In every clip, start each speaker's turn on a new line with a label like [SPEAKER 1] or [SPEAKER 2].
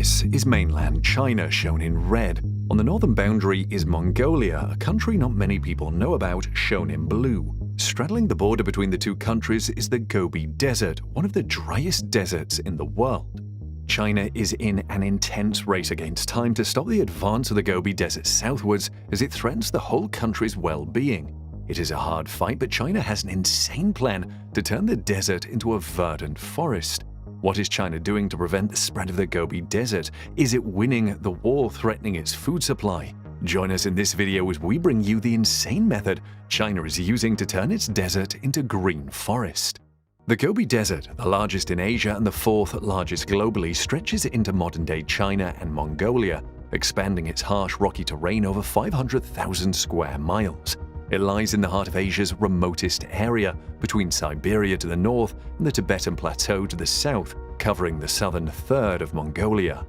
[SPEAKER 1] This is mainland China, shown in red. On the northern boundary is Mongolia, a country not many people know about, shown in blue. Straddling the border between the two countries is the Gobi Desert, one of the driest deserts in the world. China is in an intense race against time to stop the advance of the Gobi Desert southwards as it threatens the whole country's well-being. It is a hard fight, but China has an insane plan to turn the desert into a verdant forest. What is China doing to prevent the spread of the Gobi Desert? Is it winning the war threatening its food supply? Join us in this video as we bring you the insane method China is using to turn its desert into green forest. The Gobi Desert, the largest in Asia and the fourth largest globally, stretches into modern-day China and Mongolia, expanding its harsh rocky terrain over 500,000 square miles. It lies in the heart of Asia's remotest area, between Siberia to the north and the Tibetan Plateau to the south, covering the southern third of Mongolia.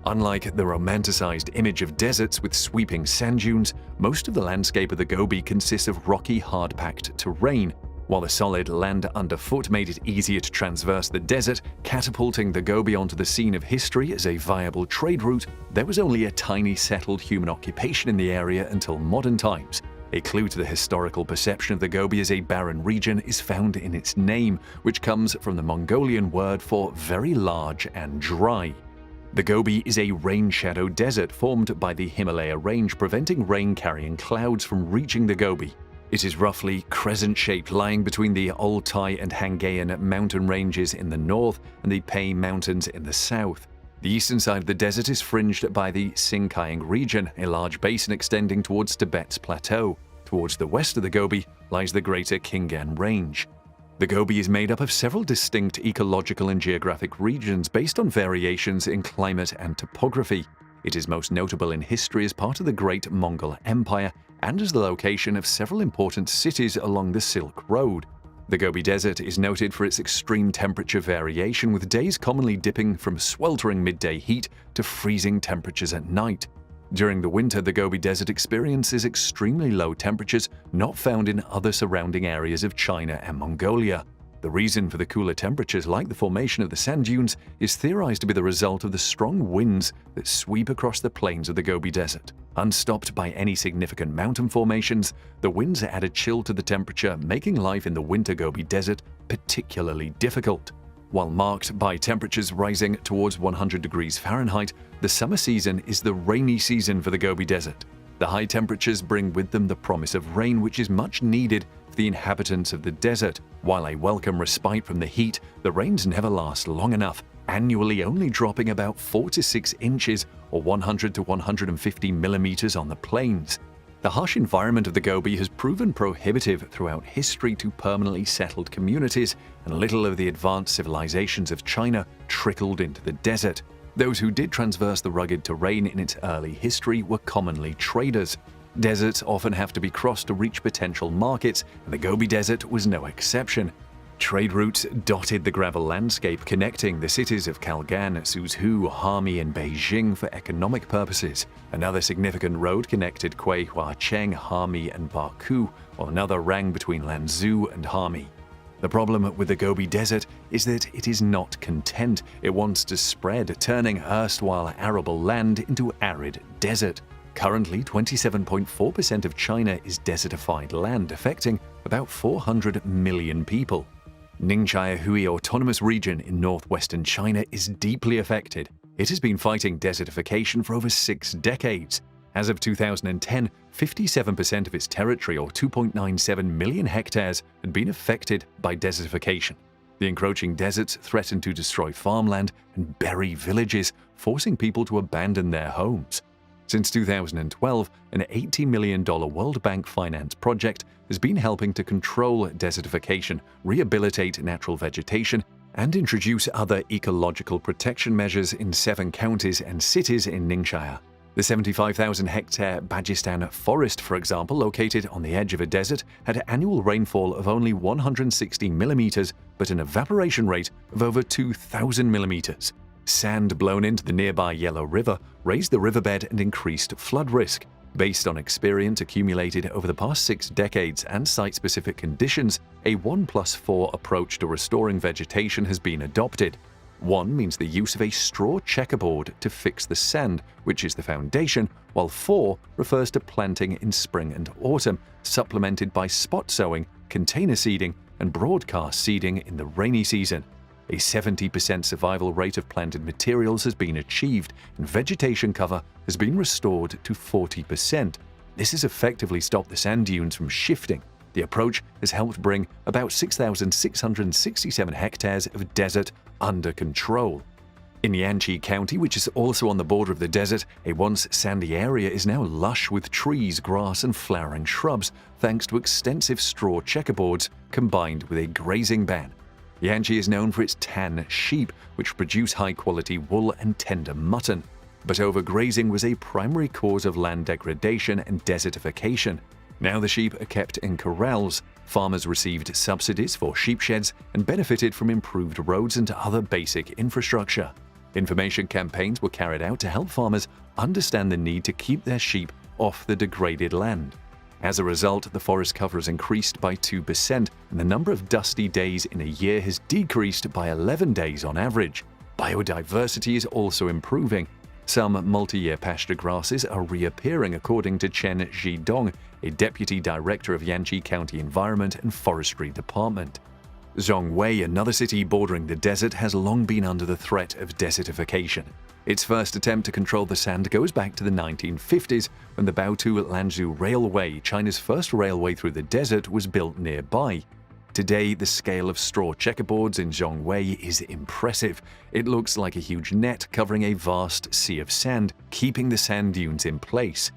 [SPEAKER 1] Unlike the romanticized image of deserts with sweeping sand dunes, most of the landscape of the Gobi consists of rocky, hard-packed terrain. While the solid land underfoot made it easier to traverse the desert, catapulting the Gobi onto the scene of history as a viable trade route, there was only a tiny settled human occupation in the area until modern times. A clue to the historical perception of the Gobi as a barren region is found in its name, which comes from the Mongolian word for very large and dry. The Gobi is a rain-shadowed desert formed by the Himalaya range, preventing rain-carrying clouds from reaching the Gobi. It is roughly crescent-shaped, lying between the Altai and Hanggaean mountain ranges in the north and the Pei Mountains in the south. The eastern side of the desert is fringed by the Xinjiang region, a large basin extending towards Tibet's plateau. Towards the west of the Gobi lies the greater Khingan Range. The Gobi is made up of several distinct ecological and geographic regions based on variations in climate and topography. It is most notable in history as part of the Great Mongol Empire and as the location of several important cities along the Silk Road. The Gobi Desert is noted for its extreme temperature variation, with days commonly dipping from sweltering midday heat to freezing temperatures at night. During the winter, the Gobi Desert experiences extremely low temperatures not found in other surrounding areas of China and Mongolia. The reason for the cooler temperatures, like the formation of the sand dunes, is theorized to be the result of the strong winds that sweep across the plains of the Gobi Desert. Unstopped by any significant mountain formations, the winds add a chill to the temperature, making life in the winter Gobi Desert particularly difficult. While marked by temperatures rising towards 100 degrees Fahrenheit, the summer season is the rainy season for the Gobi Desert. The high temperatures bring with them the promise of rain, which is much needed for the inhabitants of the desert. While a welcome respite from the heat, the rains never last long enough, annually only dropping about 4 to 6 inches or 100 to 150 millimeters on the plains. The harsh environment of the Gobi has proven prohibitive throughout history to permanently settled communities, and little of the advanced civilizations of China trickled into the desert. Those who did traverse the rugged terrain in its early history were commonly traders. Deserts often have to be crossed to reach potential markets, and the Gobi Desert was no exception. Trade routes dotted the gravel landscape, connecting the cities of Kalgan, Suzhou, Hami, and Beijing for economic purposes. Another significant road connected Huacheng, Hami, and Baku, while another ran between Lanzhou and Hami. The problem with the Gobi Desert is that it is not content. It wants to spread, turning erstwhile arable land into arid desert. Currently, 27.4% of China is desertified land, affecting about 400 million people. Ningxia Hui Autonomous Region in northwestern China is deeply affected. It has been fighting desertification for over 6 decades. As of 2010, 57% of its territory, or 2.97 million hectares, had been affected by desertification. The encroaching deserts threaten to destroy farmland and bury villages, forcing people to abandon their homes. Since 2012, an $80 million World Bank finance project has been helping to control desertification, rehabilitate natural vegetation, and introduce other ecological protection measures in 7 counties and cities in Ningxia. The 75,000-hectare Bajistan forest, for example, located on the edge of a desert, had annual rainfall of only 160 millimeters, but an evaporation rate of over 2,000 millimeters. Sand blown into the nearby Yellow River raised the riverbed and increased flood risk. Based on experience accumulated over the past 6 decades and site-specific conditions, a 1+4 approach to restoring vegetation has been adopted. 1 means the use of a straw checkerboard to fix the sand, which is the foundation, while 4 refers to planting in spring and autumn, supplemented by spot sowing, container seeding, and broadcast seeding in the rainy season. A 70% survival rate of planted materials has been achieved, and vegetation cover has been restored to 40%. This has effectively stopped the sand dunes from shifting. The approach has helped bring about 6,667 hectares of desert under control. In Yanqi County, which is also on the border of the desert, a once sandy area is now lush with trees, grass, and flowering shrubs, thanks to extensive straw checkerboards combined with a grazing ban. Yanqi is known for its tan sheep, which produce high-quality wool and tender mutton. But overgrazing was a primary cause of land degradation and desertification. Now the sheep are kept in corrals. Farmers received subsidies for sheep sheds and benefited from improved roads and other basic infrastructure. Information campaigns were carried out to help farmers understand the need to keep their sheep off the degraded land. As a result, the forest cover has increased by 2%, and the number of dusty days in a year has decreased by 11 days on average. Biodiversity is also improving. Some multi-year pasture grasses are reappearing, according to Chen Zhidong, a deputy director of Yanqi County Environment and Forestry Department. Zhongwei, another city bordering the desert, has long been under the threat of desertification. Its first attempt to control the sand goes back to the 1950s, when the Baotou-Lanzhou Railway, China's first railway through the desert, was built nearby. Today, the scale of straw checkerboards in Zhongwei is impressive. It looks like a huge net covering a vast sea of sand, keeping the sand dunes in place.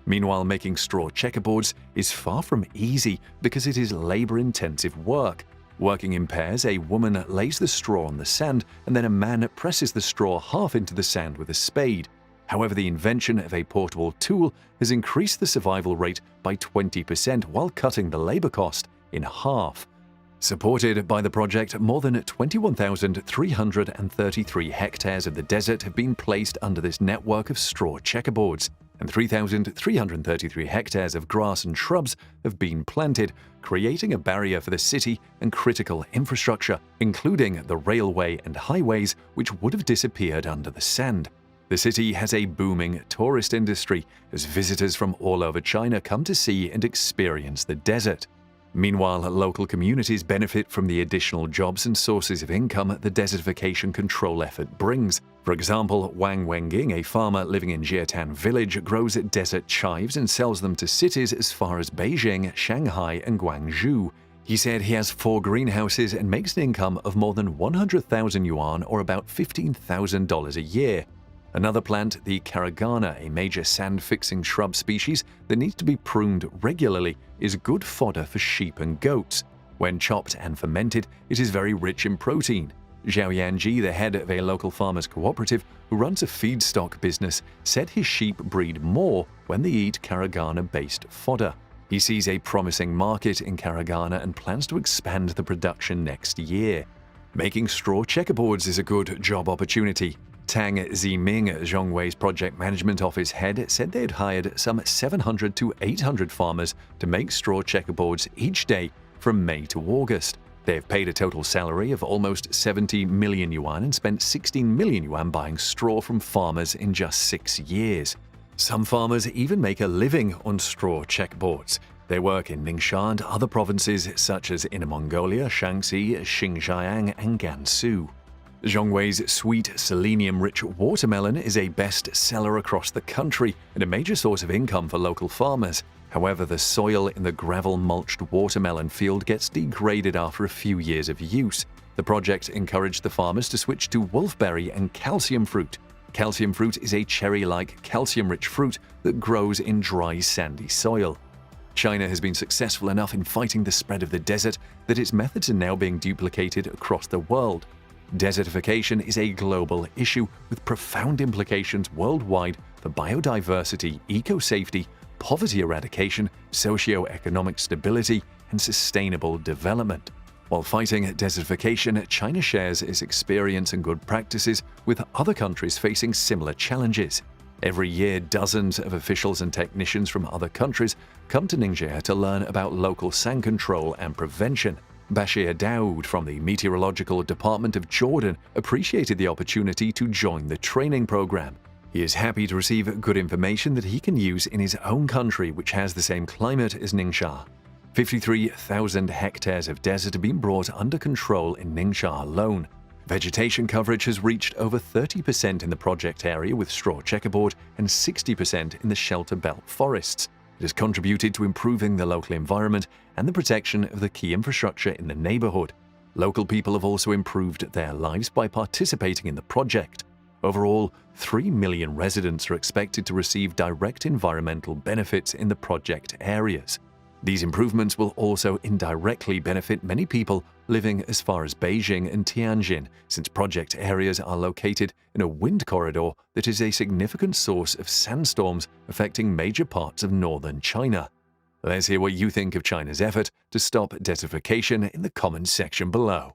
[SPEAKER 1] Meanwhile, making straw checkerboards is far from easy because it is labor-intensive work. Working in pairs, a woman lays the straw on the sand, and then a man presses the straw half into the sand with a spade. However, the invention of a portable tool has increased the survival rate by 20% while cutting the labor cost in half. Supported by the project, more than 21,333 hectares of the desert have been placed under this network of straw checkerboards, and 3,333 hectares of grass and shrubs have been planted, creating a barrier for the city and critical infrastructure, including the railway and highways, which would have disappeared under the sand. The city has a booming tourist industry, as visitors from all over China come to see and experience the desert. Meanwhile, local communities benefit from the additional jobs and sources of income the desertification control effort brings. For example, Wang Wengjing, a farmer living in Jiatan village, grows desert chives and sells them to cities as far as Beijing, Shanghai, and Guangzhou. He said he has 4 greenhouses and makes an income of more than 100,000 yuan, or about $15,000 a year. Another plant, the Karagana, a major sand-fixing shrub species that needs to be pruned regularly, is good fodder for sheep and goats. When chopped and fermented, it is very rich in protein. Zhao Yanji, the head of a local farmers cooperative who runs a feedstock business, said his sheep breed more when they eat Karagana-based fodder. He sees a promising market in Karagana and plans to expand the production next year. Making straw checkerboards is a good job opportunity. Tang Ziming, Zhongwei's project management office head, said they had hired some 700 to 800 farmers to make straw checkerboards each day from May to August. They have paid a total salary of almost 70 million yuan and spent 16 million yuan buying straw from farmers in just 6 years. Some farmers even make a living on straw checkerboards. They work in Ningxia and other provinces such as Inner Mongolia, Shaanxi, Xinjiang, and Gansu. Zhongwei's sweet, selenium-rich watermelon is a best-seller across the country and a major source of income for local farmers. However, the soil in the gravel-mulched watermelon field gets degraded after a few years of use. The project encouraged the farmers to switch to wolfberry and calcium fruit. Calcium fruit is a cherry-like, calcium-rich fruit that grows in dry, sandy soil. China has been successful enough in fighting the spread of the desert that its methods are now being duplicated across the world. Desertification is a global issue with profound implications worldwide for biodiversity, eco-safety, poverty eradication, socio-economic stability, and sustainable development. While fighting desertification, China shares its experience and good practices with other countries facing similar challenges. Every year, dozens of officials and technicians from other countries come to Ningxia to learn about local sand control and prevention. Bashir Daoud from the Meteorological Department of Jordan appreciated the opportunity to join the training program. He is happy to receive good information that he can use in his own country, which has the same climate as Ningxia. 53,000 hectares of desert have been brought under control in Ningxia alone. Vegetation coverage has reached over 30% in the project area with straw checkerboard and 60% in the shelter belt forests. It has contributed to improving the local environment and the protection of the key infrastructure in the neighborhood. Local people have also improved their lives by participating in the project. Overall, 3 million residents are expected to receive direct environmental benefits in the project areas. These improvements will also indirectly benefit many people living as far as Beijing and Tianjin, since project areas are located in a wind corridor that is a significant source of sandstorms affecting major parts of northern China. Let's hear what you think of China's effort to stop desertification in the comments section below.